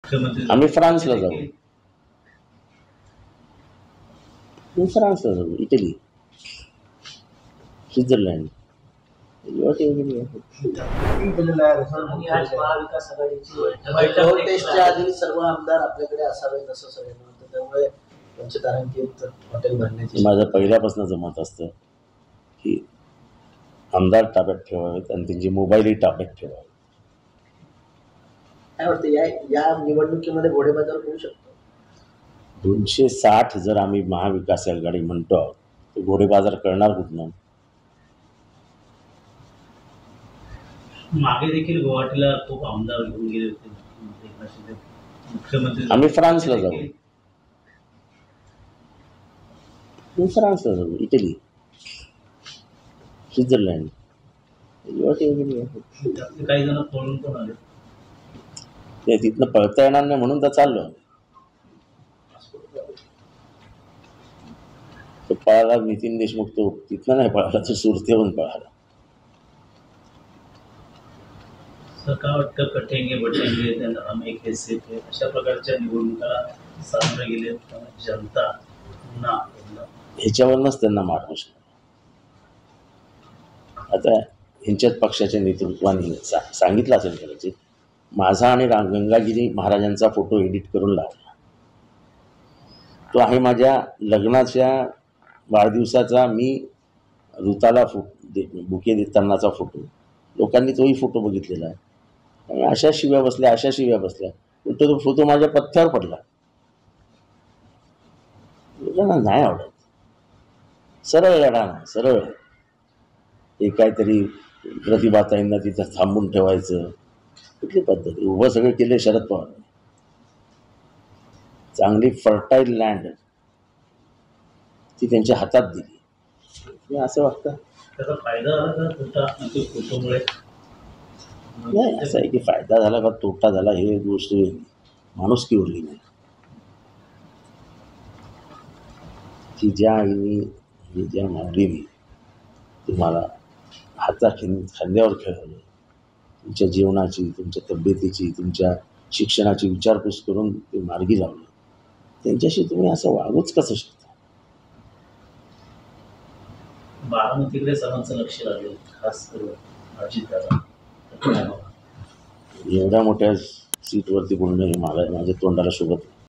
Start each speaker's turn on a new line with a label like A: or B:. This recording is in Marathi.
A: आम्ही फ्रान्सला जाऊ. फ्रान्सला जाऊ, इटली, स्वित्झर्लंड.
B: टेस्टच्या आधी सर्व आमदार आपल्याकडे असावेत असं सगळ्यांना वाटतं, त्यामुळे पंचतारांकित हॉटेल भरण्याची
A: माझं पहिल्यापासूनच मत असतं की आमदार ताब्यात ठेवावेत आणि त्यांची मोबाईलही ताब्यात ठेवावे.
B: काय वाटतं या निवडणुकीमध्ये घोडेबाजार होऊ शकतो?
A: 260 जर आम्ही महाविकास आघाडी म्हणतो आहोत तर घोडेबाजार करणार कुठनं?
C: मागे देखील गुवाहाटीला खूप आमदार घेऊन गेले होते मुख्यमंत्री.
A: आम्ही फ्रान्सला जाऊ. फ्रान्सला जाऊ, इटली, स्वित्झर्लंड.
C: काही जण पळून पण आले.
A: तिथनं पळता येणार नाही म्हणून तर चाललो. तो पळाला नितीन देशमुख, तो तिथनं नाही पळाला, तो सुरतेहून पळाला.
C: काय वाटतं, कटेंगे बटेंगे त्यांना हम एक हिस्से थे अशा प्रकारच्या निवडणुकाला सामोरे गेले जनता पुन्हा
A: ह्याच्यावरूनच त्यांना मार्ग आता ह्यांच्याच पक्षाच्या नेतृत्वाने सांगितलं असेल कदाचित. माझा आणि गंगागिरी महाराजांचा फोटो एडिट करून लावला. तो आहे माझ्या लग्नाच्या वाढदिवसाचा, मी ऋताला बुके देतानाचा फोटो. लोकांनी तोही फोटो बघितलेला आहे. त्यामुळे अशा शिव्या बसल्या उलट तो फोटो माझ्या पथ्यावर पडला. लोकांना नाही आवडत. सरळ लढा ना, सरळ. हे काहीतरी प्रतिभाताईंना तिथं थांबून ठेवायचं, कुठली पद्धती? उभं सगळं केले शरद पवार. चांगली फर्टाईल लँड ती त्यांच्या हातात दिली. असं वाटतं
C: त्याचा फायदा झाला का फोटोमुळे?
A: नाही, असं आहे की फायदा झाला का तोटा झाला हे गोष्ट माणुसकी उरली नाही. की ज्या आईनी ज्या माऊलीने तुम्हाला खांद्यावर खेळवलं, तुमच्या जीवनाची, तुमच्या तब्येतीची, तुमच्या शिक्षणाची विचारपूस करून ते मार्गी लावलं, त्यांच्याशी तुम्ही असं वागूच कसं शकता?
C: बारामतीकडे सर्वांचं लक्ष लागेल, खास करून अजितदादा.
A: एवढ्या मोठ्या सीटवरती बोलणं हे माझ्या तोंडाला शोभत नाही.